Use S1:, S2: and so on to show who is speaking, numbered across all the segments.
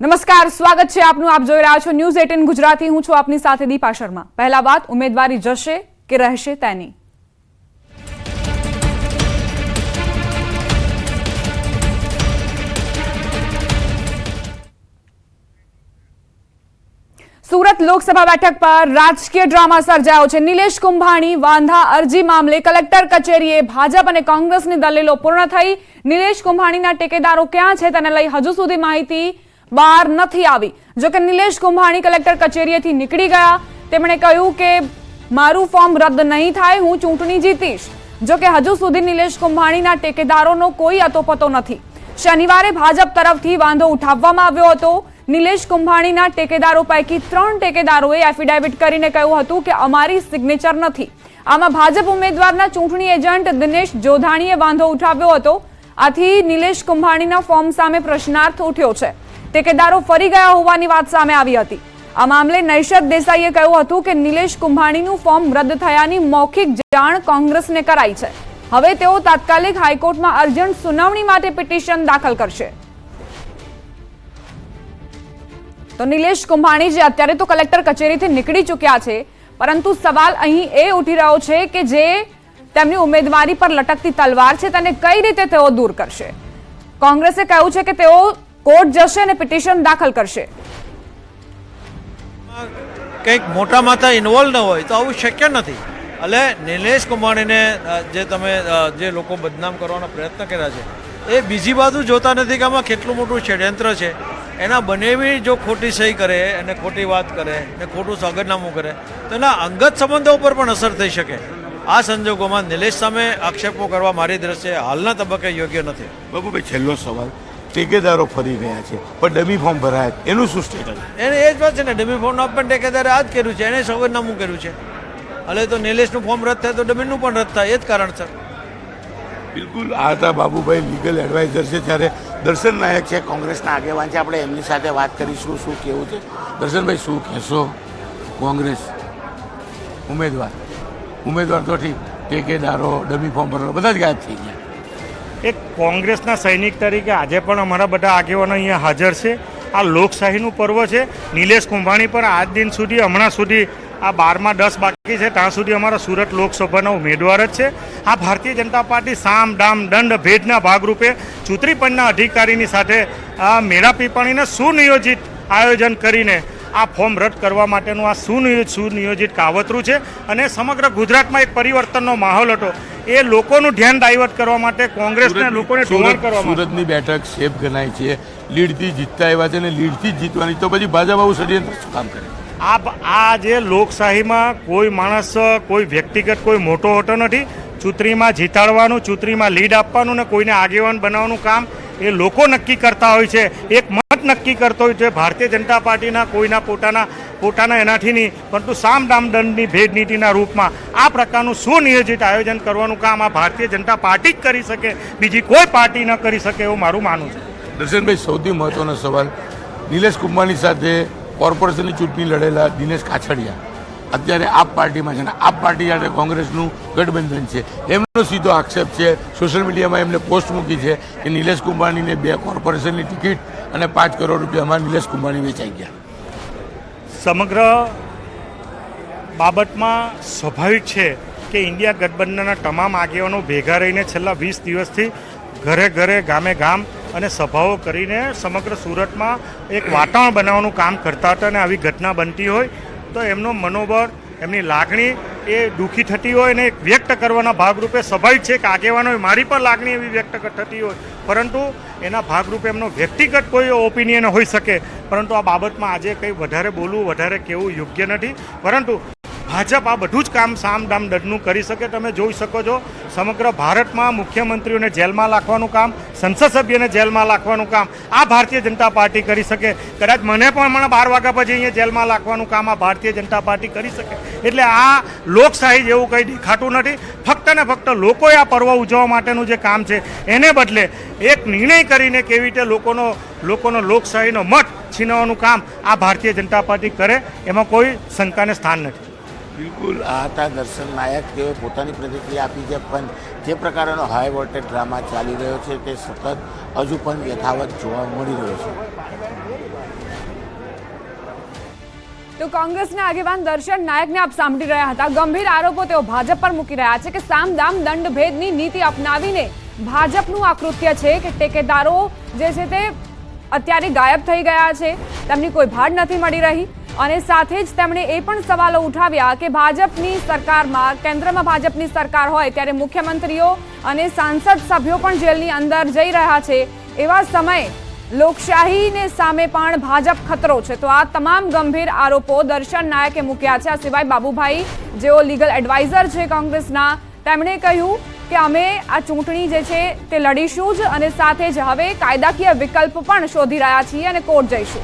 S1: નમસ્કાર, સ્વાગત છે આપનું. આપ જોઈ રહ્યા છો ન્યૂઝ 18 ગુજરાતી. હું છું આપની સાથે દીપા શર્મા. પહેલા વાત ઉમેદવારી જશે કે રહેશે તેની. સુરત લોકસભા બેઠક પર રાજકીય ડ્રામા સર્જાયો છે. નિલેશ કુંભાણી વાંધા અરજી મામલે કલેક્ટર કચેરીએ ભાજપ અને કોંગ્રેસની દલીલો પૂર્ણ થઈ. નિલેશ કુંભાણીના ટેકેદારો ક્યાં છે તેને લઈ હજુ સુધી માહિતી બહાર નથી આવી. જોકે નિલેશ કુંભાણી કલેક્ટર કચેરીએથી નીકળી ગયા. તેમણે કહ્યું કે મારું ફોર્મ રદ નહીં થાય, હું ચૂંટણી જીતીશ. જોકે હજુ સુધી નિલેશ કુંભાણીના ટેકેદારોનો કોઈ અતોપતો નથી. શનિવારે ભાજપ તરફથી વાંધો ઉઠાવવામાં આવ્યો હતો. નિલેશ કુંભાણીના ટેકેદારો પૈકી 3 ટેકેદારોએ એફિડેવિટ કરીને કહ્યું હતું કે અમારી સિગ્નેચર નથી. આમાં ભાજપ ઉમેદવારના ચૂંટણી એજન્ટ દિનેશ જોધાણીએ વાંધો ઉઠાવ્યો હતો. આથી નિલેશ કુંભાણીના ફોર્મ સામે પ્રશ્નાર્થ ઉઠ્યો છે. ટેકેદારો ફરી ગયા હોવાની વાત સામે આવી હતી. આ મામલે નૈશદ દેસાઈએ કહ્યું હતું કે નિલેશ કુંભાણીનું ફોર્મ રદ થયાની મૌખિક જાણ કોંગ્રેસને કરાઈ છે. હવે તેઓ તાત્કાલિક હાઈકોર્ટમાં અર્જન્ટ સુનાવણી માટે પિટિશન દાખલ કરશે. તો નિલેશ કુંભાણી જે અત્યારે તો કલેક્ટર કચેરીથી નીકળી ચૂક્યા છે, પરંતુ સવાલ અહીં એ ઉઠી રહ્યો છે કે જે તેમની ઉમેદવારી પર લટકતી તલવાર છે તેને કઈ રીતે તેઓ દૂર કરશે. કોંગ્રેસે કહ્યું છે કે તેઓ કોર્ટ જશે અને પિટિશન દાખલ કરશે.
S2: કંઈક મોટા માથા ઇન્વોલ્વ ન હોય તો આવું શક્ય નથી. એટલે નિલેશ કુંભાણીને જે લોકો બદનામ કરવાનો પ્રયત્ન કર્યા છે એ બીજી બાજુ જોતા નથી કે આમાં કેટલું મોટું ષડયંત્ર છે. એના બનેવી જો ખોટી સહી કરે અને ખોટી વાત કરે ને ખોટું સોગંદનામું કરે તો એના અંગત સંબંધો ઉપર પણ અસર થઈ શકે. આ સંજોગોમાં નિલેશ સામે આક્ષેપો કરવા મારી દ્રષ્ટિએ હાલના તબક્કે યોગ્ય નથી.
S3: બાબુભાઈ, છેલ્લો સવાલ. ટેકેદારો ફરી ગયા છે પણ ડમી ફોર્મ ભરાય એનું શું સ્ટેટસ?
S2: એને એ જ વાત છે ને, ડમી ફોર્મનો પણ ટેકેદારે આ જ કર્યું છે, એને સોગંદનામું કર્યું છે. એટલે તો નિલેશનું ફોર્મ રદ થાય તો ડમીનું પણ રદ થાય, એ જ કારણ છે.
S3: બિલકુલ. આ હતા બાબુભાઈ, લીગલ એડવાઇઝર છે. ત્યારે દર્શન નાયક છે, કોંગ્રેસના આગેવાન છે. આપણે એમની સાથે વાત કરીશું શું કેવું છે. દર્શનભાઈ, શું કહેશો? કોંગ્રેસ ઉમેદવાર તો ઠીક, ટેકેદારો ડમી ફોર્મ ભરવા બધા જ ગાયબ થઈ ગયા.
S4: એક કોંગ્રેસના સૈનિક તરીકે આજે પણ અમારા બધા આગેવાનો અહીંયા હાજર છે. આ લોકશાહીનું પર્વ છે. નિલેશ કુંભાણી પર આજ દિન સુધી, હમણાં સુધી આ 12માં 10 બાકી છે ત્યાં સુધી અમારા સુરત લોકસભાના ઉમેદવાર જ છે. આ ભારતીય જનતા પાર્ટી સામ દામ દંડ ભેદના ભાગરૂપે ચૂંટણી પંચના અધિકારીની સાથે આ મેળા પીપાણીને સુનિયોજિત આયોજન કરીને આ ફોર્મ રદ કરવા માટેનું આ સુનિયોજિત કાવતરું છે. અને સમગ્ર ગુજરાતમાં એક પરિવર્તનનો માહોલ હતો. એ લોકોનું ધ્યાન ડાયવર્ટ કરવા માટે કોંગ્રેસના લોકોને ટોળણ કરવા માટે
S3: સુરતની બેઠક સેફ ગણાય છે. લીડથી જીતતા આવ્યા છે અને લીડથી જ જીતવાની, તો પછી ભાજપ આવું ષડયંત્ર શું કામ કરે?
S4: આ જે લોકશાહીમાં કોઈ માણસ, કોઈ વ્યક્તિગત કોઈ મોટો હોતો નથી. ચૂંટણીમાં જીતાડવાનું, ચૂંટણીમાં લીડ આપવાનું ને કોઈને આગેવાન બનાવવાનું કામ એ લોકો નક્કી કરતા હોય છે. એક મત નક્કી કરતો હોય છે. ભારતીય જનતા પાર્ટીના કોઈના પોતાના એનાથી નહીં, પરંતુ સામ દામ દંડની ભેદ નીતિના રૂપમાં આ પ્રકારનું સુનિયોજિત આયોજન કરવાનું કામ આ ભારતીય જનતા પાર્ટી જ કરી શકે, બીજી કોઈ પાર્ટી ન કરી શકે એવું મારું માનવું છે.
S3: દર્શનભાઈ, સૌથી મહત્વનો સવાલ. નિલેશ કુંભાણી સાથે કોર્પોરેશનની ચૂંટણી લડેલા દિનેશ કાછડિયા અત્યારે આપ પાર્ટીમાં છે ને આપ પાર્ટી સાથે કોંગ્રેસનું ગઠબંધન છે. એમનો સીધો આક્ષેપ છે, સોશિયલ મીડિયામાં એમને પોસ્ટ મૂકી છે કે નિલેશ કુંભાણીને 2 કોર્પોરેશનની ટિકિટ અને 5 કરોડ રૂપિયામાં નિલેશ કુંભાણી વેચાઈ ગયા.
S4: સમગ્ર બાબતમાં સ્વાભાવિક છે કે ઇન્ડિયા ગઠબંધનના તમામ આગેવાનો ભેગા રહીને છેલ્લા 20 દિવસથી ઘરે ઘરે, ગામે ગામ અને સભાઓ કરીને સમગ્ર સુરતમાં એક વાતાવરણ બનાવવાનું કામ કરતા હતા. અને આવી ઘટના બનતી હોય તો એમનો મનોબળ, એમની લાગણી એ દુઃખી થતી હોય ને વ્યક્ત કરવાના ભાગરૂપે સ્વાભાવિક છે કે આગેવાનો મારી પણ લાગણી એવી વ્યક્ત થતી હોય, પરંતુ એના ભાગરૂપે એમનો વ્યક્તિગત કોઈ ઓપિનિયન હોઈ શકે. પરંતુ આ બાબતમાં આજે કંઈ વધારે બોલવું, વધારે કહેવું યોગ્ય નથી. પરંતુ ભાજપ આ બધું જ કામ સામ દામ દંડનું કરી શકે. તમે જોઈ શકો છો સમગ્ર ભારતમાં મુખ્યમંત્રીઓને જેલમાં નાખવાનું કામ, સંસદ સભ્યને જેલમાં નાખવાનું કામ આ ભારતીય જનતા પાર્ટી કરી શકે. કદાચ મને પણ હમણાં 12 વાગ્યા પછી અહીંયા જેલમાં નાખવાનું કામ આ ભારતીય જનતા પાર્ટી કરી શકે. એટલે આ લોકશાહી જેવું કંઈ દેખાતું નથી. ફક્ત ને ફક્ત લોકોએ આ પર્વ ઉજવવા માટેનું જે કામ છે એને બદલે એક નિર્ણય કરીને કેવી રીતે લોકોનો લોકશાહીનો મત છીનવવાનું કામ આ ભારતીય જનતા પાર્ટી કરે એમાં કોઈ શંકાને સ્થાન નથી.
S3: બિલકુલ. આ હતા દર્શન નાયક. તેઓએ પોતાની પ્રતિક્રિયા આપી છે. પણ જે પ્રકારનો હાઈ વોલ્ટેજ ડ્રામા ચાલી રહ્યો છે તે સતત હજુ પણ યથાવત જોવા મળી રહ્યો છે.
S1: તો કોંગ્રેસના આગેવાન દર્શન નાયકને આપ સાંભળી રહ્યા હતા. ગંભીર આરોપો તેઓ ભાજપ પર મૂકી રહ્યા છે કે સામ દામ દંડ ભેદની નીતિ અપનાવીને ભાજપનું આ કૃત્ય છે કે ટેકેદારો જે છે તે અત્યારે ગાયબ થઈ ગયા છે, તેમની કોઈ ભાડ નથી મળી રહી. અને સાથે જ તેમણે એ પણ સવાલો ઉઠાવ્યા કે ભાજપની સરકારમાં, કેન્દ્રમાં ભાજપની સરકાર હોય ત્યારે મુખ્યમંત્રીઓ અને સાંસદ સભ્યો પણ જેલની અંદર જઈ રહ્યા છે. એવા સમયે લોકશાહીને સામે પણ ભાજપ ખતરો છે. તો આ તમામ ગંભીર આરોપો દર્શન નાયકે મૂક્યા છે. આ સિવાય બાબુભાઈ, જેઓ લીગલ એડવાઇઝર છે કોંગ્રેસના, તેમણે કહ્યું કે અમે આ ચૂંટણી જે છે તે લડીશું જ અને સાથે જ હવે કાયદાકીય વિકલ્પ પણ શોધી રહ્યા છીએ અને કોર્ટ જઈશું.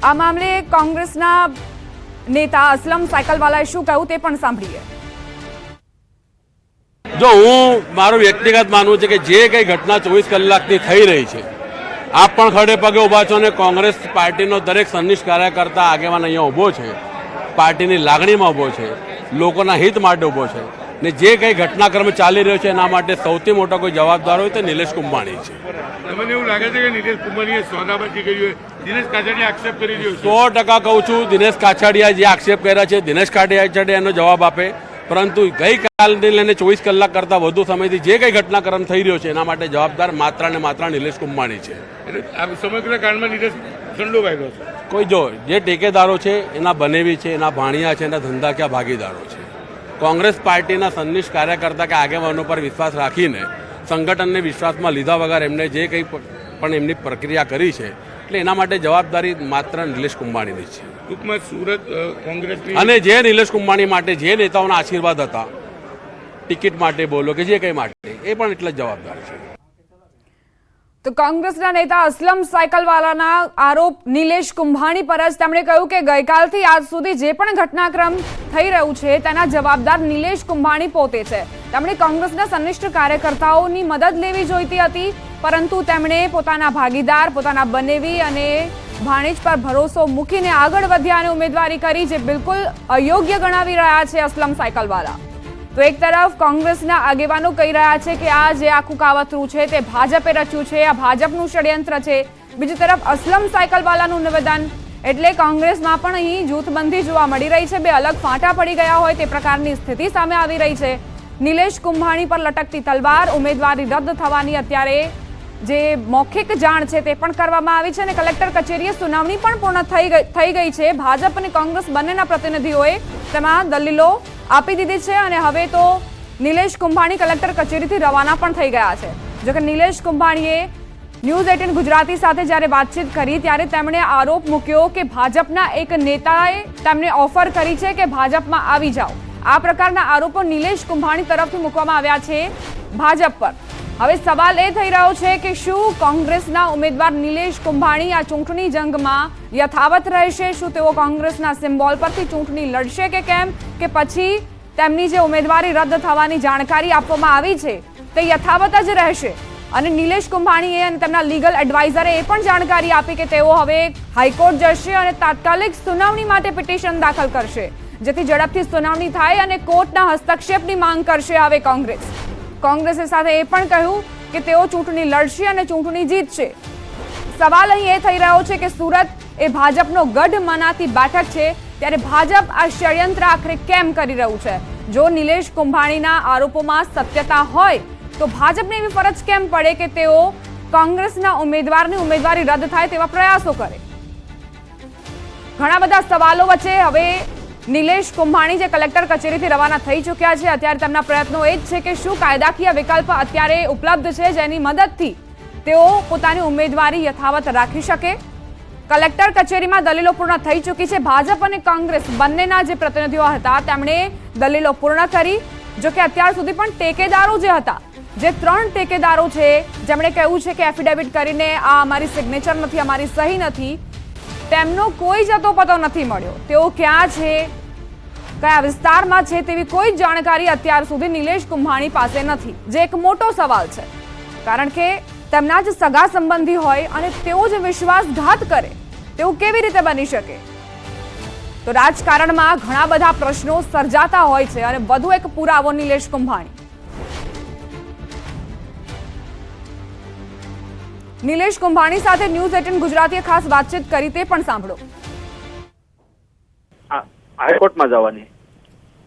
S1: આ મામલે કોંગ્રેસના નેતા અસલમ સાયકલવાલાએ શું કહ્યું તે પણ સાંભળીએ.
S5: જો હું મારું વ્યક્તિગત માનવું છે કે જે કંઈ ઘટના 24 કલાકથી થઈ રહી છે, આપ પણ ખડે પગે ઊભા છો અને કોંગ્રેસ પાર્ટીનો દરેક સંનિષ્ઠ કાર્યકર્તા આગેવાન અહીંયા ઊભો છે, પાર્ટીની લાગણીમાં ઊભો છે, લોકોના હિત માટે ઊભો છે ને જે કંઈ ઘટનાક્રમ ચાલી રહ્યો છે એના માટે સૌથી મોટો કોઈ જવાબદાર હોય તો નિલેશ કુંભાણી છે.
S3: તમને એવું લાગે છે કે નિલેશ કુંભાણીએ સોદાબાજી કરી હોય? દિનેશ કાછડિયા આક્ષેપ કરી રહ્યો છે.
S5: 100% કહું છું, દિનેશ કાછડિયા જે આક્ષેપ કર્યા છે, દિનેશ કાછડિયા એનો જવાબ આપે. પરંતુ ગઈકાલથી લઈને 24 કલાક કરતાં વધુ સમયથી જે કંઈ ઘટનાક્રમ થઈ રહ્યો છે એના માટે જવાબદાર માત્ર ને માત્ર નિલેશ કુંભાણી છે.
S3: એટલે આ સમગ્ર કાંડમાં નિલેશ સંડોવાયેલો છે.
S5: કોઈ જો જે ટેકેદારો છે એના બનેવી છે, એના ભાણિયા છે, એના ધંધાકીય ભાગીદારો છે. કોંગ્રેસ પાર્ટીના સંનિષ્ઠ કાર્યકર્તા કે આગેવાનો પર વિશ્વાસ રાખીને સંગઠનને વિશ્વાસમાં લીધા વગર એમને જે કંઈ પણ એમની પ્રક્રિયા કરી છે, એટલે એના માટે જવાબદારી માત્ર નિલેશ કુંભાણીની છે.
S3: ટૂંકમાં સુરત કોંગ્રેસની
S5: અને જે નિલેશ કુંભાણી માટે જે નેતાઓના આશીર્વાદ હતા, ટિકિટ માટે બોલો કે જે કંઈ માટે, એ પણ એટલા જ જવાબદાર છે.
S1: તો કોંગ્રેસના નેતા અસલમ સાયકલવાલાના આરોપ નિલેશ કુંભાણી પર જ. તેમણે કહ્યું કે ગઈકાલથી આજ સુધી જે પણ ઘટનાક્રમ થઈ રહ્યું છે તેના જવાબદાર નિલેશ કુંભાણી પોતે છે. તેમણે કોંગ્રેસના સંનિષ્ઠ કાર્યકર્તાઓની મદદ લેવી જોઈતી હતી, પરંતુ તેમણે પોતાના ભાગીદાર, પોતાના બનેવી અને ભાણેજ પર ભરોસો મૂકીને આગળ વધ્યા અને ઉમેદવારી કરી, જે બિલકુલ અયોગ્ય ગણાવી રહ્યા છે અસલમ સાયકલવાલા. તો એક તરફ કોંગ્રેસના આગેવાનો કહી રહ્યા છે કે આ જે આખું કાવતરું છે તે ભાજપે રચ્યું છે, આ ભાજપનું ષડયંત્ર છે. બીજી તરફ અસલમ સાયકલવાલાનું નિવેદન, એટલે કોંગ્રેસમાં પણ અહીં જૂથબંધી જોવા મળી રહી છે. બે અલગ ફાંટા પડી ગયા હોય તે પ્રકારની સ્થિતિ સામે આવી રહી છે. નિલેશ કુંભાણી પર લટકતી તલવાર, ઉમેદવારી રદ થવાની અત્યારે જે મૌખિક જાણ છે તે પણ કરવામાં આવી છે અને કલેક્ટર કચેરીએ સુનાવણી પણ પૂર્ણ થઈ ગઈ છે. ભાજપ અને કોંગ્રેસ બંનેના પ્રતિનિધિઓએ તેમાં દલીલો આપી દીધી છે અને હવે તો નિલેશ કુંભાણી કલેક્ટર કચેરીથી રવાના પણ થઈ ગયા છે. જોકે નિલેશ કુંભાણીએ ન્યૂઝ 18 ગુજરાતી સાથે જ્યારે વાતચીત કરી ત્યારે તેમણે આરોપ મૂક્યો કે ભાજપના એક નેતાએ તેમને ઓફર કરી છે કે ભાજપમાં આવી જાઓ. આ પ્રકારના આરોપો નિલેશ કુંભાણી તરફથી મૂકવામાં આવ્યા છે ભાજપ પર. હવે સવાલ એ થઈ રહ્યો છે કે શું કોંગ્રેસના ઉમેદવાર નિલેશ કુંભાણી આ ચૂંટણી જંગમાં યથાવત રહેશે? શું તેઓ કોંગ્રેસના સિમ્બોલ પરથી ચૂંટણી લડશે કે કેમ? કે પછી તેમની જે ઉમેદવારી રદ થવાની જાણકારી આપવામાં આવી છે તે યથાવત જ રહેશે? અને નિલેશ કુંભાણીએ અને તેમના લીગલ એડવાઇઝરે એ પણ જાણકારી આપી કે તેઓ હવે હાઈકોર્ટ જશે અને તાત્કાલિક સુનાવણી માટે પિટિશન દાખલ કરશે, જેથી ઝડપથી સુનાવણી થાય અને કોર્ટના હસ્તક્ષેપની માંગ કરશે હવે કોંગ્રેસે સાથે એ પણ કહ્યું કે તેઓ ચૂંટણી લડશે અને ચૂંટણી જીતશે. સવાલ અહીં એ થઈ રહ્યો છે કે સુરત એ ભાજપનો ગઢ મનાતી બેઠક છે, ત્યારે ભાજપ આ ષડયંત્ર આખરે કેમ કરી રહ્યું છે? જો નિલેશ કુંભાણીના આરોપોમાં સત્યતા હોય તો ભાજપને એવી ફરજ કેમ પડે કે તેઓ કોંગ્રેસના ઉમેદવારની ઉમેદવારી રદ થાય તેવા પ્રયાસો કરે? ઘણા બધા સવાલો વચ્ચે હવે નિલેશ કુંભાણી જે કલેક્ટર કચેરીથી રવાના થઈ ચૂક્યા છે, અત્યારે તેમના પ્રયત્નો એ જ છે કે શું કાયદાકીય વિકલ્પ અત્યારે ઉપલબ્ધ છે જેની મદદથી તેઓ પોતાની ઉમેદવારી યથાવત રાખી શકે? કલેક્ટર કચેરીમાં દલીલો પૂર્ણ થઈ ચૂકી છે. ભાજપ અને કોંગ્રેસ બંનેના જે પ્રતિનિધિઓ હતા તેમણે દલીલો પૂર્ણ કરી. જોકે અત્યાર સુધી પણ ટેકેદારો જે હતા, જે 3 ટેકેદારો છે જેમણે કહ્યું છે કે એફિડેવિટ કરીને આ અમારી સિગ્નેચર નથી, અમારી સહી નથી, તેમનો કોઈ જતો પતો નથી મળ્યો. તેઓ ક્યાં છે, કયા વિસ્તારમાં છે તેવી કોઈ જાણકારી અત્યાર સુધી નિલેશ કુંભાણી પાસે નથી, જે એક મોટો સવાલ છે. કારણ કે તેમના જ સગા સંબંધી હોય અને તેઓ જ વિશ્વાસઘાત કરે તેવું કેવી રીતે બની શકે? તો રાજકારણમાં ઘણા બધા પ્રશ્નો સર્જાતા હોય છે અને વધુ એક પુરાવો નિલેશ કુંભાણી. નિલેશ કુંભાણી સાથે ન્યૂઝ 18 ગુજરાતીએ ખાસ વાતચીત કરી, તે પણ સાંભળો.
S6: હાઈકોર્ટમાં જવાની.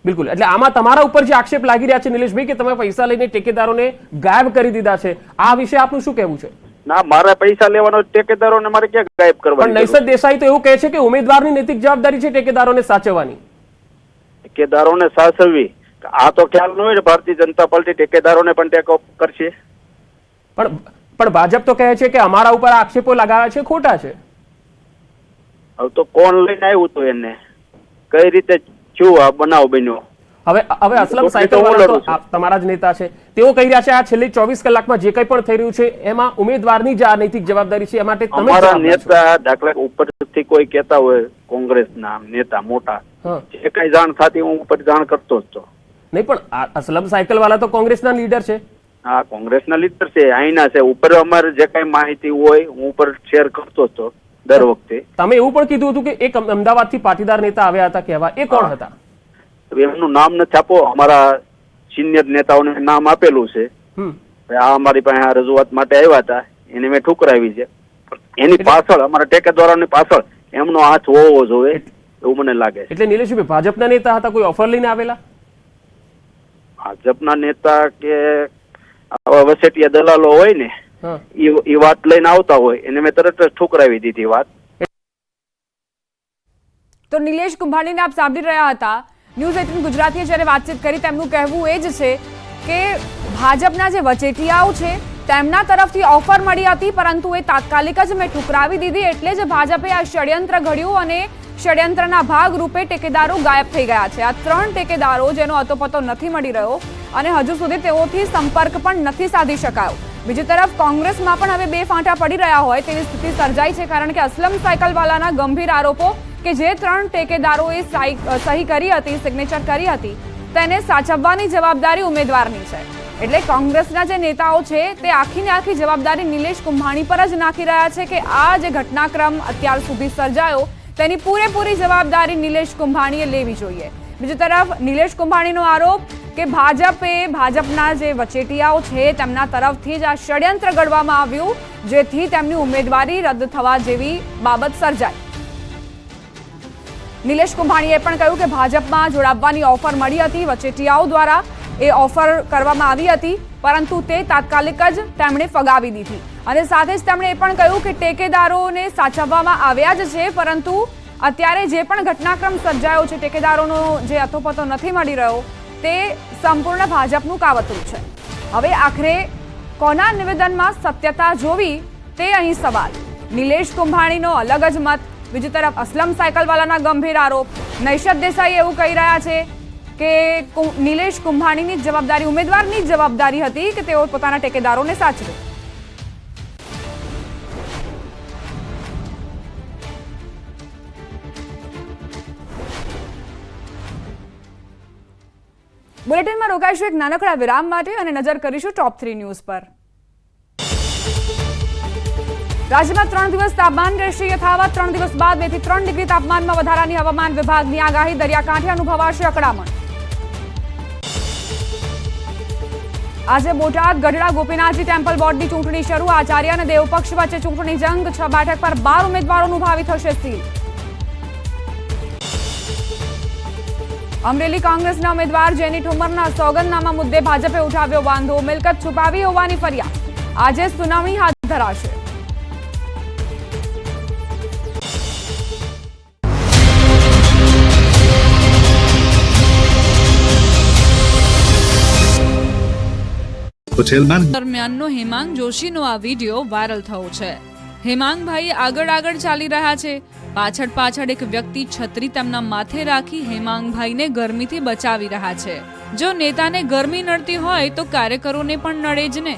S7: બિલકુલ, એટલે આમાં તમારા ઉપર જે આક્ષેપ લાગી રહ્યા છે નિલેશભાઈ કે તમે પૈસા લઈને ટેકેદારોને ગાયબ કરી દીધા છે, આ વિશે આપનું શું કહેવું છે?
S6: ના, મારા પૈસા લેવાનો ટેકેદારોને મારે ક્યાં ગાયબ
S7: પણ
S6: કરવાની?
S7: નૈસદ દેસાઈ તો એવું કહે છે કે ઉમેદવારની નૈતિક જવાબદારી છે ટેકેદારોને સાચવવાની.
S6: ટેકેદારોને સાચવવી, આ તો ખ્યાલ ન હોય ને ભારતીય જનતા પાર્ટી ટેકેદારોને પણ ટેકો કરશે.
S7: પણ ભાજપ તો કહે છે કે અમારા ઉપર આક્ષેપો લગાવ્યા છે ખોટા છે.
S6: હવે તો કોણ લઈને આવ્યું હતું એને, કઈ રીતે શું આ બનાવ બન્યો?
S7: હવે અસલમ સાયકલ વાળા તો તમારા જ નેતા છે, તેઓ કહી રહ્યા છે આ છેલ્લી 24 કલાકમાં જે કંઈ પણ થઈ રહ્યું છે એમાં ઉમેદવારની જ આ નૈતિક જવાબદારી છે. એ માટે તમે
S6: અમારા નેતા દાખલા ઉપરથી કોઈ કહેતા હોય, કોંગ્રેસના નેતા મોટા, જે કઈ જાણ થતી હું ઉપર જાણ કરતો જ હતો.
S7: નહીં, પણ અસલમ સાયકલ વાળા તો કોંગ્રેસના લીડર છે.
S6: હા, કોંગ્રેસના લીડર છે, અહીંના છે. ઉપર અમારે જે કઈ માહિતી હોય હું ઉપર શેર કરતો જ હતો દર વખતે.
S7: તમે એવું પણ કીધું હતું કે એક અમદાવાદથી પાટીદાર નેતા આવ્યા હતા કહેવા, એ કોણ હતા?
S6: એમનું નામ નથી આપો, અમારા સિનિયર નેતાઓને નામ આપેલું છે. આ અમારી પાસે આ રજૂઆત માટે આવ્યા હતા, એને મેં ઠુકરાવી છે. એની પાછળ અમારા ટેકેદારોની પાછળ એમનો હાથ હોવો જોઈએ એવું મને લાગે છે.
S7: એટલે નિલેશભાઈ ભાજપના નેતા હતા, કોઈ ઓફર લઈને આવેલા?
S6: ભાજપના નેતા કે વસેટિયા દલાલો હોય ને, એ વાત લઈને આવતા હોય એને મેં તરત જ ઠુકરાવી દીધી વાત.
S1: તો નિલેશ કુંભાણીને આપ સાંભળી રહ્યા હતા. ન્યૂઝ 18 ગુજરાતીએ જ્યારે વાતચીત કરી તેમનું કહેવું એ જ છે કે ભાજપના જે વચેટિયાઓ છે તેમના તરફથી ઓફર મળી હતી, પરંતુ એ તાત્કાલિક જ મેં ઠુકરાવી દીધી. એટલે જ ભાજપે આ ષડયંત્ર ઘડ્યું અને ષડયંત્રના ભાગરૂપે ટેકેદારો ગાયબ થઈ ગયા છે. આ 3 ટેકેદારો જેનો અતોપતો નથી મળી રહ્યો અને હજુ સુધી તેઓથી સંપર્ક પણ નથી સાધી શકાયો. બીજી તરફ કોંગ્રેસમાં પણ હવે બે ફાંટા પડી રહ્યા હોય તેવી સ્થિતિ સર્જાઈ છે, કારણ કે અસલમ સાયકલવાલાના ગંભીર આરોપો કે જે 3 ટેકેદારોએ સહી કરી હતી, સિગ્નેચર કરી હતી, તેને સાચવવાની જવાબદારી ઉમેદવારની છે. એટલે કોંગ્રેસના જે નેતાઓ છે તે આખીને આખી જવાબદારી નિલેશ કુંભાણી પર જ નાખી રહ્યા છે કે આ જે ઘટનાક્રમ અત્યાર સુધી સર્જાયો તેની પૂરેપૂરી જવાબદારી નિલેશ કુંભાણીએ લેવી જોઈએ. બીજી તરફ નિલેશ કુંભાણીનો આરોપ કે ભાજપના જે વચેટિયાઓ છે તેમના તરફથી જ આ ષડયંત્ર ઘડવામાં આવ્યું, જેથી તેમની ઉમેદવારી રદ થવા જેવી બાબત સર્જાઈ. નિલેશ કુંભાણીએ પણ કહ્યું કે ભાજપમાં જોડાવવાની ઓફર મળી હતી, વચેટિયાઓ દ્વારા એ ઓફર કરવામાં આવી હતી, પરંતુ તે તાત્કાલિક જ તેમણે ફગાવી દીધી. અને સાથે જ તેમણે એ પણ કહ્યું કે ટેકેદારોને સાચવવામાં આવ્યા જ છે, પરંતુ અત્યારે જે પણ ઘટનાક્રમ સર્જાયો છે, ટેકેદારોનો જે અતોપતો નથી મળી રહ્યો, તે સંપૂર્ણ ભાજપનું કાવતરું છે. હવે આખરે કોના નિવેદનમાં સત્યતા જોવી તે અહીં સવાલ. નિલેશ કુંભાણીનો અલગ જ મત, બીજી તરફ અસલમ સાયકલવાલાના ગંભીર આરોપ. નૈસદ દેસાઈ એવું કહી રહ્યા છે કે નિલેશ કુંભાણીની જવાબદારી, ઉમેદવારની જવાબદારી હતી કે તેઓ પોતાના ટેકેદારોને સાચવે. બુલેટિનમાં રોકાઈશું એક નાનકડા વિરામ માટે અને નજર કરીશું ટોપ 3 ન્યૂઝ પર. રાજ્યમાં 3 દિવસ તાપમાન રહેશે યથાવત. 3 દિવસ બાદ 2 થી 3 ડિગ્રી તાપમાનમાં વધારાની હવામાન વિભાગની આગાહી. દરિયાકાંઠે અનુભવાશે અકળામણ. આજે બોટાદ ગઢડા ગોપીનાથજી ટેમ્પલ બોર્ડની ચૂંટણી શરૂ. આચાર્ય અને દેવપક્ષ વચ્ચે ચૂંટણી જંગ. 6 બેઠક પર 12 ઉમેદવારોનું ભાવિ થશે સીલ. અમરેલી કોંગ્રેસના ઉમેદવાર જેની ઠુમરના સોગંદનામા મુદ્દે ભાજપે ઉઠાવ્યો વાંધો. મિલકત છુપાવી હોવાની ફરિયાદ. આજે સુનાવણી હાથ ધરાશે.
S8: દરમિયાનનો હેમાંગ જોશીનો આ વિડીયો વાયરલ થયો છે. હેમાંગભાઈ આગળ ચાલી રહ્યા છે. પાછળ એક વ્યક્તિ છત્રી તેમના માથે રાખી હેમાંગભાઈને ગરમીથી બચાવી રહ્યા છે. જો નેતાને ગરમી નડતી હોય તો કાર્યકરોને પણ નડે જ ને.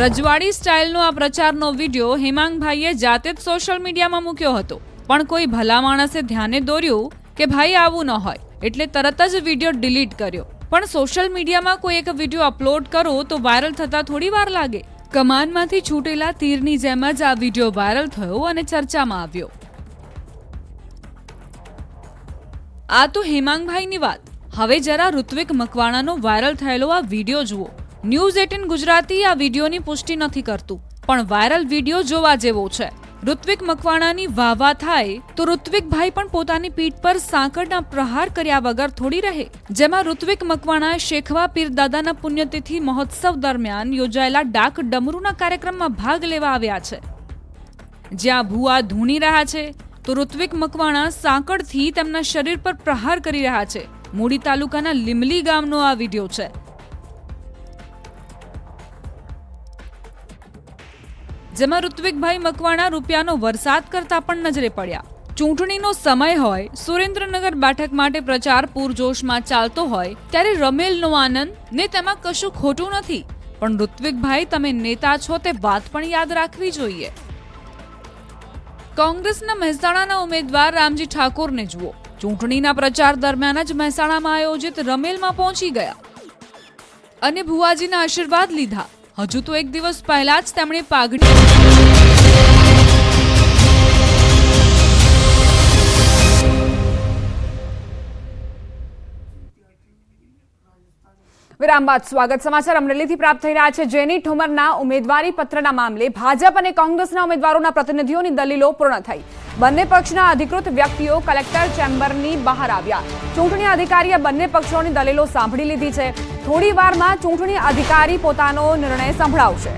S8: રજવાડી સ્ટાઇલનો આ પ્રચારનો વિડીયો હેમાંગભાઈએ જાતે જ સોશિયલ મીડિયામાં મૂક્યો હતો, પણ કોઈ ભલા માણસે ધ્યાને દોર્યું કે ભાઈ આવું ન હોય, એટલે તરત જ વિડીયો ડિલીટ કર્યો. પણ સોશિયલ મીડિયામાં કોઈ એક વિડીયો અપલોડ કરો તો વાયરલ થતા થોડી વાર લાગે. કમાનમાંથી છૂટેલા તીરની જેમ જ આ વિડીયો વાયરલ થયો અને ચર્ચામાં આવ્યો. આ તો હેમાંગભાઈની વાત. હવે જરા ઋત્વિક મકવાણાનો વાયરલ થયેલો આ વિડીયો જુઓ. ન્યૂઝ 18 ગુજરાતી આ વિડીયોની પુષ્ટિ નથી કરતું, પણ વાયરલ વિડીયો જોવા જેવો છે. ઋત્વિક મકવાણાની વાહવા થાય તો ઋત્વિકભાઈ પણ પોતાની પીઠ પર સાંકળના પ્રહાર કર્યા વગર થોડી રહે. જેમાં ઋત્વિક મકવાણા શેખવા પીરદાદાના પુણ્યતિથિ મહોત્સવ દરમિયાન યોજાયેલા ડાક ડમરૂના કાર્યક્રમમાં ભાગ લેવા આવ્યા છે. જ્યાં ભુવા ધૂણી રહ્યા છે તો ઋત્વિક મકવાણા સાંકળથી તેમના શરીર પર પ્રહાર કરી રહ્યા છે. મૂડી તાલુકાના લીમલી ગામનો આ વિડીયો છે. જેમાં ઋત્વિકભાઈ મકવાણા રૂપિયાનો વરસાદ કરતા પણ નજરે પડ્યા. ચૂંટણીનો સમય હોય, સુરેન્દ્રનગર બેઠક માટે પ્રચાર પૂરજોશમાં ચાલતો હોય ત્યારે રમેલનો આનંદ ને તેમાં કશું ખોટું નથી, પણ ઋત્વિકભાઈ તમે નેતા છો તે વાત પણ યાદ રાખવી જોઈએ. કોંગ્રેસના મહેસાણાના ઉમેદવાર રામજી ઠાકોરને જુઓ. ચૂંટણીના પ્રચાર દરમિયાન જ મહેસાણામાં આયોજિત રમેલમાં પહોંચી ગયા અને ભુવાજીના આશીર્વાદ લીધા. હજુ તો એક દિવસ પહેલા જ તેમણે પાઘડી
S1: વિરામ બાદ સ્વાગત. સમાચાર અમરેલીથી પ્રાપ્ત થઈ રહ્યા છે. જેની ઠુમરના ઉમેદવારી પત્રના મામલે ભાજપ અને કોંગ્રેસના ઉમેદવારોના પ્રતિનિધિઓની દલીલો પૂર્ણ થઈ. બંને પક્ષના અધિકૃત વ્યક્તિઓ કલેક્ટર ચેમ્બરની બહાર આવ્યા. ચૂંટણી અધિકારીએ બંને પક્ષોની દલીલો સાંભળી લીધી છે. થોડી વારમાં ચૂંટણી અધિકારી પોતાનો નિર્ણય સંભળાવશે.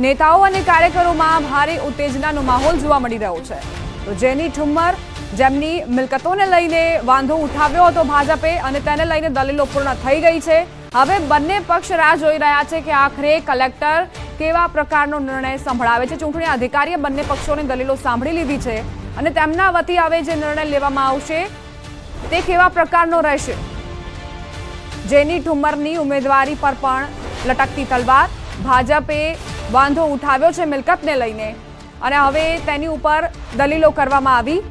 S1: નેતાઓ અને કાર્યકરોમાં ભારે ઉત્તેજનાનો માહોલ જોવા મળી રહ્યો છે. તો જેની ઠુમ્મર જેમની મિલકતોને લઈને વાંધો ઉઠાવ્યો હતો ભાજપે અને તેને લઈને દલીલો પૂર્ણ થઈ ગઈ છે. હવે બંને પક્ષ રાહ જોઈ રહ્યા છે કે આખરે કલેક્ટર કેવા પ્રકારનો નિર્ણય સંભળાવે છે. ચૂંટણી અધિકારીએ બંને પક્ષોની દલીલો સાંભળી લીધી છે અને તેમના વતી હવે જે નિર્ણય લેવામાં આવશે તે કેવા પ્રકારનો રહેશે. જેની ઠુમ્મરની ઉમેદવારી પર પણ લટકતી તલવાર. ભાજપે વાંધો ઉઠાવ્યો છે મિલકતને લઈને અને હવે તેની ઉપર દલીલો કરવામાં આવી.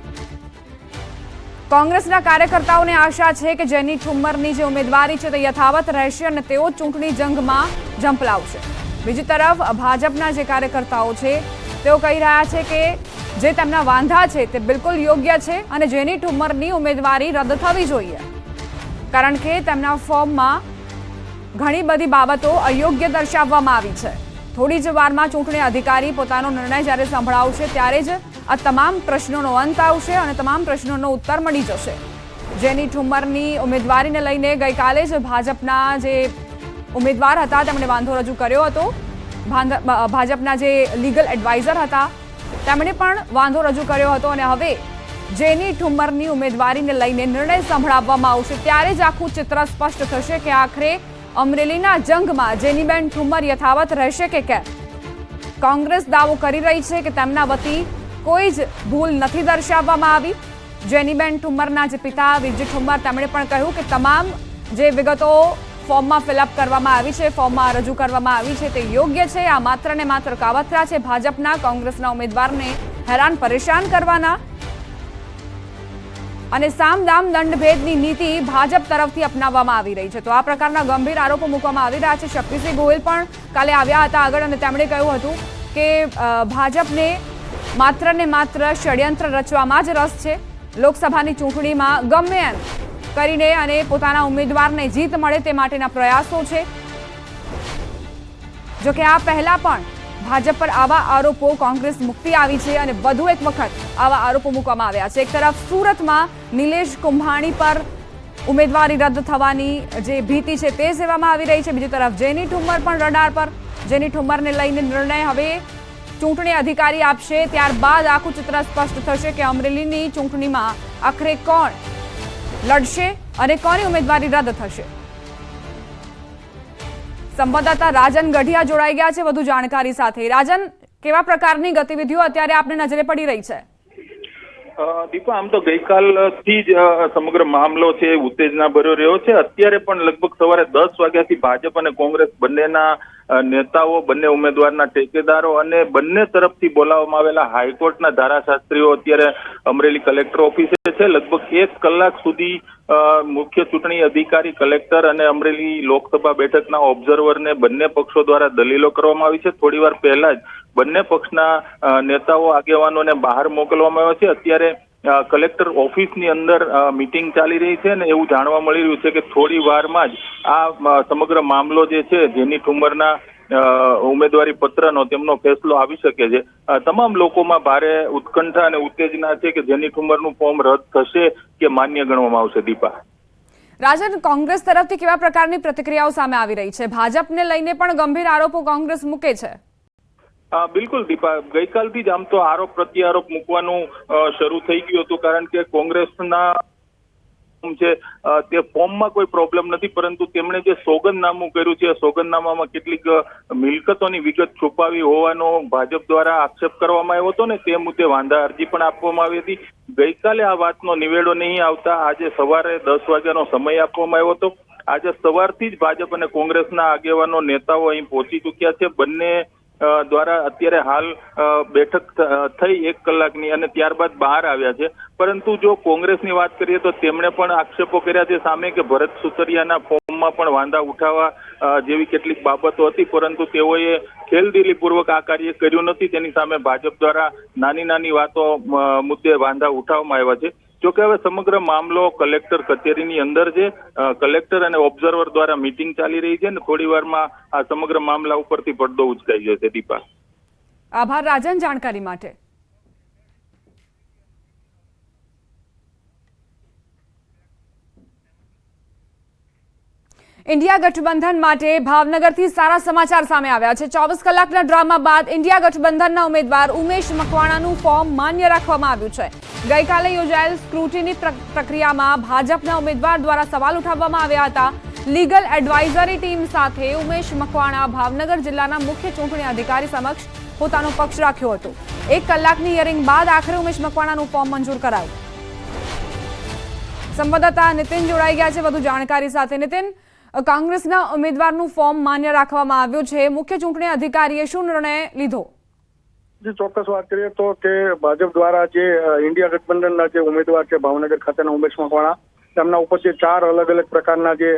S1: કોંગ્રેસના કાર્યકર્તાઓને આશા છે કે જેની ઠુમ્મરની જે ઉમેદવારી છે તે યથાવત રહેશે અને તેઓ ચૂંટણી જંગમાં ઝંપલાવશે. બીજી તરફ ભાજપના જે કાર્યકર્તાઓ છે તેઓ કહી રહ્યા છે કે જે તેમના વાંધા છે તે બિલકુલ યોગ્ય છે અને જેની ઠુમ્મરની ઉમેદવારી રદ થવી જોઈએ, કારણ કે તેમના ફોર્મમાં ઘણી બધી બાબતો અયોગ્ય દર્શાવવામાં આવી છે. થોડી જ વારમાં ચૂંટણી અધિકારી પોતાનો નિર્ણય જ્યારે સંભળાવશે ત્યારે જ આ તમામ પ્રશ્નોનો અંત આવશે અને તમામ પ્રશ્નોનો ઉત્તર મળી જશે. જેની ઠુમ્મરની ઉમેદવારીને લઈને ગઈકાલે જ ભાજપના જે ઉમેદવાર હતા તેમણે વાંધો રજૂ કર્યો હતો. ભાજપના જે લીગલ એડવાઇઝર હતા તેમણે પણ વાંધો રજૂ કર્યો હતો અને હવે જેની ઠુમ્મરની ઉમેદવારીને લઈને નિર્ણય સંભળાવવામાં આવશે ત્યારે જ આખું ચિત્ર સ્પષ્ટ થશે કે આખરે અમરેલીના જંગમાં જેનીબેન ઠુમ્મર યથાવત રહેશે કે કેમ. કોંગ્રેસ દાવો કરી રહી છે કે તેમના વતી કોઈ જ ભૂલ નથી દર્શાવવામાં આવી. જેનીબેન ઠુમ્મરના જે પિતા વિરજી ઠુમ્મર તેમણે પણ કહ્યું કે તમામ જે વિગતો ફોર્મમાં ફિલઅપ કરવામાં આવી છે, ફોર્મમાં રજૂ કરવામાં આવી છે તે યોગ્ય છે. આ માત્ર ને માત્ર કાવતરા છે ભાજપના કોંગ્રેસના ઉમેદવારને હેરાન પરેશાન કરવાના અને સામદામ દંડભેદની નીતિ ભાજપ તરફથી અપનાવવામાં આવી રહી છે. તો આ પ્રકારના ગંભીર આરોપો મૂકવામાં આવી રહ્યા છે. શક્તિસિંહ ગોહિલ પણ કાલે આવ્યા હતા આગળ અને તેમણે કહ્યું હતું કે ભાજપને માત્ર ને માત્ર ષડયંત્ર રચવામાં જ રસ છે. લોકસભાની ચૂંટણીમાં ગમે એમ કરીને અને પોતાના ઉમેદવારને જીત મળે તે માટેના પ્રયાસો છે. જોકે આ પહેલા પણ ભાજપ પર આવા આરોપો કોંગ્રેસ મૂકતી આવી છે અને વધુ એક વખત આવા આરોપો મૂકવામાં આવ્યા છે. એક તરફ સુરતમાં નિલેશ કુંભાણી પર ઉમેદવારી રદ થવાની જે ભીતિ છે તે સેવામાં આવી રહી છે. બીજી તરફ જેની ઠુમ્મર પણ રડાર પર. જેની ઠુમ્મરને લઈને નિર્ણય હવે ચૂંટણી અધિકારી આપશે, ત્યારબાદ આખું ચિત્ર સ્પષ્ટ થશે કે અમરેલીની ચૂંટણીમાં આખરે કોણ લડશે અને કોની ઉમેદવારી રદ થશે. સંવાદદાતા રાજન ગઢિયા જોડાઈ ગયા છે વધુ જાણકારી સાથે. રાજન, કેવા પ્રકારની ગતિવિધિઓ અત્યારે આપને નજરે પડી રહી છે?
S9: દીપા, આમ તો ગઈકાલથી જ સમગ્ર મામલો છે ઉત્તેજના ભર્યો રહ્યો છે. અત્યારે પણ લગભગ સવારે 10 વાગ્યાથી ભાજપ અને કોંગ્રેસ બંનેના નેતાઓ, બંને ઉમેદવારના ટેકેદારો અને બંને તરફથી બોલાવવામાં આવેલા હાઈકોર્ટના ધારાશાસ્ત્રીઓ અત્યારે અમરેલી કલેક્ટર ઓફિસે છે. લગભગ 1 કલાક સુધી મુખ્ય ચૂંટણી અધિકારી, કલેક્ટર અને અમરેલી લોકસભા બેઠકના ઓબ્ઝર્વરને બંને પક્ષો દ્વારા દલીલો કરવામાં આવી છે. થોડીવાર પહેલા જ બંને પક્ષના નેતાઓ, આગેવાનોને બહાર મોકલવામાં આવ્યા છે. અત્યારે કલેક્ટર ઓફિસની અંદર મીટિંગ ચાલી રહી છે અને એવું જાણવા મળી રહ્યું છે કે થોડી વારમાં જ આ સમગ્ર મામલો જે છે જેની ઠુમરના ઉમેદવારી પત્રનો તેમનો ફેસલો આવી શકે છે. તમામ લોકોમાં ભારે ઉત્કંઠા અને ઉત્તેજના છે કે જેની ઠુમરનું ફોર્મ રદ થશે કે માન્ય ગણવામાં આવશે. દીપા,
S1: રાજન, કોંગ્રેસ તરફથી કેવા પ્રકારની પ્રતિક્રિયાઓ સામે આવી રહી છે? ભાજપને લઈને પણ ગંભીર આરોપો કોંગ્રેસ મૂકે છે.
S9: બિલકુલ દીપા, ગઈકાલથી જ આમ તો આરોપ પ્રત્યારોપ મૂકવાનું શરૂ થઈ ગયું હતું, કારણ કે કોંગ્રેસના છે તે ફોર્મમાં કોઈ પ્રોબ્લેમ નથી, પરંતુ તેમણે જે સોગંદનામું કર્યું છે સોગંદનામામાં કેટલીક મિલકતોની વિગત છુપાવી હોવાનો ભાજપ દ્વારા આક્ષેપ કરવામાં આવ્યો હતો ને તે મુદ્દે વાંધા અરજી પણ આપવામાં આવી હતી. ગઈકાલે આ વાતનો નિવેડો નહીં આવતા આજે સવારે 10 વાગ્યાનો સમય આપવામાં આવ્યો હતો. આજે સવારથી જ ભાજપ અને કોંગ્રેસના આગેવાનો નેતાઓ અહીં પહોંચી ચૂક્યા છે. બંને દ્વારા અત્યારે હાલ બેઠક થઈ 1 કલાકની અને ત્યારબાદ બહાર આવ્યા છે. પરંતુ જો કોંગ્રેસની વાત કરીએ તો તેમણે પણ આક્ષેપો કર્યા છે સામે કે ભરત સુતરિયાના ફોર્મમાં પણ વાંધા ઉઠાવવા જેવી કેટલીક બાબતો હતી, પરંતુ તેઓએ ખેલદિલીપૂર્વક આ કાર્ય કર્યું નથી. તેની સામે ભાજપ દ્વારા નાની નાની વાતો મુદ્દે વાંધા ઉઠાવવામાં આવ્યા છે. જોકે હવે સમગ્ર મામલો કલેક્ટર કચેરીની અંદર છે. કલેક્ટર અને ઓબ્ઝર્વર દ્વારા મીટિંગ ચાલી રહી છે અને થોડી વારમાં આ સમગ્ર મામલા ઉપરથી પડદો ઉચકાઈ જશે. દીપા,
S1: આભાર રાજન જાણકારી માટે. ઇન્ડિયા ગઠબંધન માટે ભાવનગરથી સારા સમાચાર સામે આવ્યા છે. 24 કલાકના ડ્રામા બાદ ઇન્ડિયા ગઠબંધનના ઉમેદવાર ઉમેશ મકવાણાનું ફોર્મ માન્ય રાખવામાં આવ્યું છે. ગઈકાલે યોજાયેલ સ્ક્રુટિની પ્રક્રિયામાં ભાજપના ઉમેદવાર દ્વારા સવાલ ઉઠાવવામાં આવ્યા હતા. લીગલ એડવાઇઝરી ટીમ સાથે ઉમેશ મકવાણા ભાવનગર જિલ્લાના મુખ્ય ચૂંટણી અધિકારી સમક્ષ પોતાનો પક્ષ રાખ્યો હતો. 1 કલાકની હિયરિંગ બાદ આખરે ઉમેશ મકવાણાનું ફોર્મ મંજૂર કરાયું. સંવાદદાતા નીતિન જોડાઈ ગયા છે વધુ જાણકારી સાથે. નીતિન, કોંગ્રેસના ઉમેદવારનું ફોર્મ માન્ય રાખવામાં આવ્યું છે. મુખ્ય ચૂંટણી અધિકારીએ શું નિર્ણય લીધો?
S10: ચોક્કસ વાત કરીએ તો કે ભાજપ દ્વારા જે ઇન્ડિયા ગઠબંધનના જે ઉમેદવાર છે ભાવનગર ખાતેના ઉમેશ મકવાણા, તેમના ઉપર જે 4 અલગ અલગ પ્રકારના જે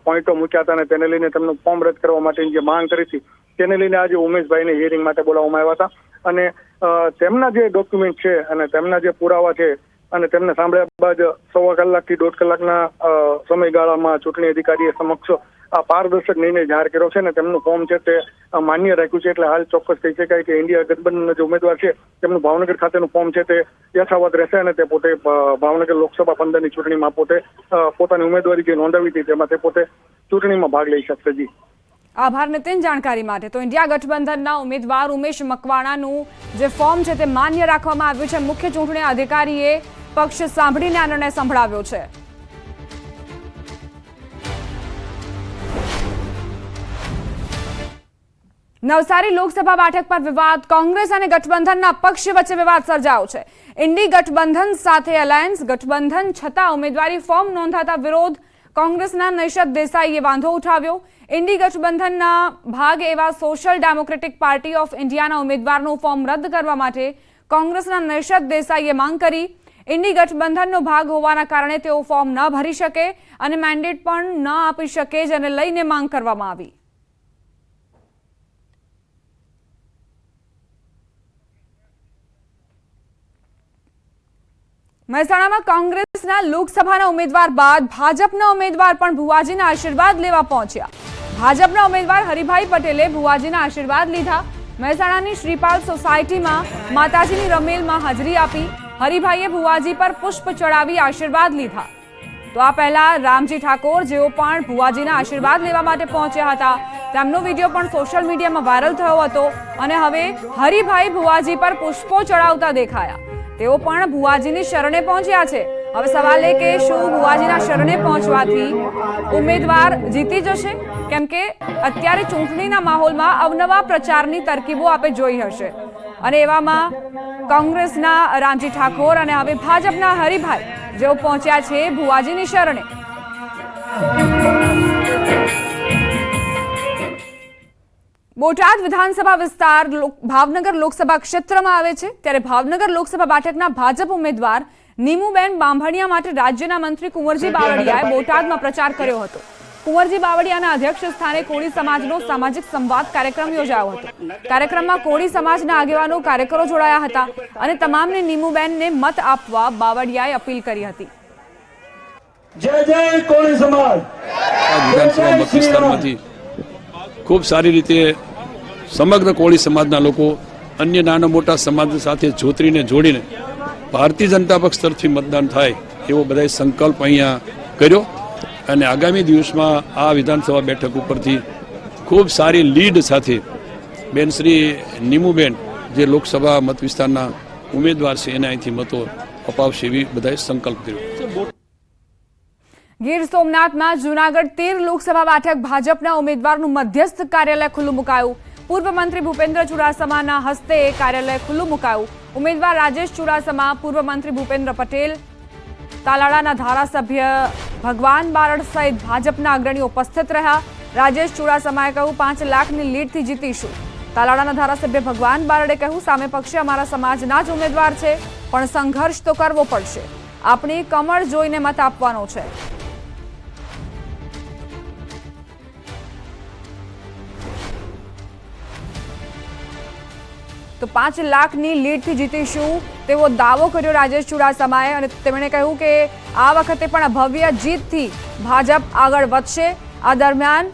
S10: પોઈન્ટો મૂક્યા હતા અને તેને લઈને તેમનું ફોર્મ રદ કરવા માટેની જે માંગ કરી હતી તેને લઈને આજે ઉમેશભાઈને હિયરિંગ માટે બોલાવવામાં આવ્યા હતા અને તેમના જે ડોક્યુમેન્ટ છે અને તેમના જે પુરાવા છે અને તેમને સાંભળ્યા બાદ 1.25 કલાકથી 1.5 કલાકના સમયગાળામાં ચૂંટણી અધિકારીએ સમક્ષ આ પારદર્શક નિર્ણય જાહેર કર્યો છે અને તેમનું ફોર્મ છે તે માન્ય રાખ્યું છે. એટલે હાલ ચોક્કસ કહી શકાય કે ઇન્ડિયા ગઠબંધનના જે ઉમેદવાર છે તેમનું ભાવનગર ખાતેનું ફોર્મ છે તે યથાવત રહેશે અને તે પોતે ભાવનગર લોકસભા 15ની ચૂંટણીમાં પોતે પોતાની ઉમેદવારી જે નોંધાવી હતી તેમાં તે પોતે ચૂંટણીમાં ભાગ લઈ શકશે. જી
S1: આભાર નીતિન જાણકારી માટે. તો ઇન્ડિયા ગઠબંધનના ઉમેદવાર ઉમેશ મકવાણાનું જે ફોર્મ છે તે માન્ય રાખવામાં આવ્યું છે. મુખ્ય ચૂંટણી અધિકારીએ પક્ષ સાંભળીને આ નિર્ણય સંભળાવ્યો છે. નવસારી લોકસભા બેઠક પર વિવાદ. કોંગ્રેસ અને ગઠબંધનના પક્ષ વચ્ચે વિવાદ સર્જાયો છે. ઇન્ડી ગઠબંધન સાથે અલાયન્સ ગઠબંધન છતાં ઉમેદવારી ફોર્મ નોંધાતા વિરોધ. કોંગ્રેસના નૈશદ દેસાઈએ વાંધો ઉઠાવ્યો. ઇન્ડી ગઠબંધનના ભાગ એવા સોશિયલ ડેમોક્રેટિક પાર્ટી ઓફ ઇન્ડિયાના ઉમેદવારનું ફોર્મ રદ કરવા માટે કોંગ્રેસના નૈશદ દેસાઈએ માંગ કરી. ઇન્ડી ગઠબંધનનો ભાગ હોવાના કારણે તેઓ ફોર્મ ન ભરી શકે અને મેન્ડેટ પણ ન આપી શકે, જેને લઈને માંગ કરવામાં આવી. મહેસાણામાં કોંગ્રેસના લોકસભાના ઉમેદવાર બાદ ભાજપના ઉમેદવાર પણ ભુવાજીના આશીર્વાદ લેવા પહોંચ્યા. ભાજપના ઉમેદવાર હરિભાઈ પટેલે ભુવાજીના આશીર્વાદ લીધા. મહેસાણાની શ્રીપાલ સોસાયટીમાં માતાજીની રમેલમાં હાજરી આપી. હરિભાઈએ ભુવાજી પર પુષ્પ ચડાવી આશીર્વાદ લીધા. તો આ પહેલા રામજી ઠાકોર જેઓ પણ ભુવાજીના આશીર્વાદ લેવા માટે પહોંચ્યા હતા, તેમનો વિડીયો પણ સોશિયલ મીડિયામાં વાયરલ થયો હતો અને હવે હરિભાઈ ભુવાજી પર પુષ્પો ચડાવતા દેખાયા. તેઓ પણ ભુવાજીની શરણે પહોંચ્યા છે. હવે સવાલ એ કે શું ભુવાજીના શરણે પહોંચવાથી ઉમેદવાર જીતી જશે? કેમ કે અત્યારે ચૂંટણીના માહોલમાં અવનવા પ્રચારની તરકીબો આપે જોઈ હશે અને એવામાં કોંગ્રેસના રામજી ઠાકોર અને હવે ભાજપના હરિભાઈ જેઓ પહોંચ્યા છે ભુવાજીની શરણે. બોટાદ વિધાનસભા વિસ્તાર ભાવનગર લોકસભા ક્ષેત્રમાં આવે છે. ત્યારે ભાવનગર લોકસભા બેઠકના ભાજપ ઉમેદવાર નીમુબેન બાંભણિયા માટે રાજ્યના મંત્રી કુંવરજી બાવળિયાએ બોટાદમાં પ્રચાર કર્યો હતો. કુંવરજી બાવળિયાના અધ્યક્ષ સ્થાને કોળી સમાજનો સામાજિક સંવાદ કાર્યક્રમ યોજાયો હતો. કાર્યક્રમમાં કોળી સમાજના આગેવાનો કાર્યકરો જોડાયા હતા અને તમામને નીમુબેનને મત આપવા બાવળિયાએ અપીલ કરી હતી.
S11: જય જય કોળી સમાજ.
S12: વિધાનસભા મત વિસ્તારમાંથી ખૂબ સારી રીતે સમગ્ર કોળી સમાજના લોકો અન્ય નાના મોટા સમાજ સાથે જોડીને ભારતીય જનતા પક્ષ તરફથી મતદાન થાય એવો બધાએ સંકલ્પ અહીંયા કર્યો અને આગામી દિવસમાં આ વિધાનસભા બેઠક ઉપરથી ખૂબ સારી લીડ સાથે બેન શ્રી નીમુબેન જે લોકસભા મત વિસ્તારના ઉમેદવાર છે એને અહીંથી મતો અપાવશે એવી બધાએ સંકલ્પ કર્યો.
S1: ગીર સોમનાથમાં જૂનાગઢ 13 લોકસભા બેઠક ભાજપના ઉમેદવારનું મધ્યસ્થ કાર્યાલય ખુલ્લું મુકાયું. પૂર્વ મંત્રી ભૂપેન્દ્ર ચુડાસમાના હસ્તે કાર્યાલય ખુલ્લું મુકાયું. ઉમેદવાર રાજેશ ચુડાસમા, પૂર્વ મંત્રી ભૂપેન્દ્ર પટેલ, તાલાળાના ધારાસભ્ય ભગવાન બારડ સહિત ભાજપના અગ્રણીઓ ઉપસ્થિત રહ્યા. રાજેશ ચુડાસમાએ કહ્યું 5 લાખની લીડથી જીતીશું. તાલાળાના ધારાસભ્ય ભગવાન બારડે કહ્યું સામે પક્ષે અમારા સમાજના જ ઉમેદવાર છે, પણ સંઘર્ષ તો કરવો પડશે. આપણે કમળ જોઈને મત આપવાનો છે. તો 5 લાખની લીડથી જીતીશું તેવો દાવો કર્યો રાજેશ ચુડાસમાએ અને તેમણે કહ્યું કે આ વખતે પણ ભવ્ય જીતથી ભાજપ આગળ વધશે. આ દરમિયાન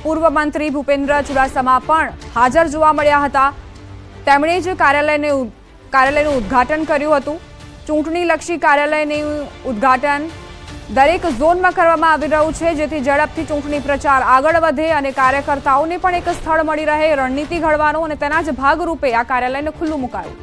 S1: પૂર્વ મંત્રી ભૂપેન્દ્ર ચુડાસમા પણ હાજર જોવા મળ્યા હતા. તેમણે જ કાર્યાલયનું ઉદ્ઘાટન કર્યું હતું. ચૂંટણીલક્ષી કાર્યાલયનું ઉદ્ઘાટન દરેક ઝોનમાં કરવામાં આવી રહ્યું છે, જેથી ઝડપથી ચૂંટણી પ્રચાર આગળ વધે અને કાર્યકર્તાઓને પણ એક સ્થળ મળી રહે રણનીતિ ઘડવાનો, અને તેના જ ભાગરૂપે આ કાર્યાલયને ખુલ્લું મુકાયું.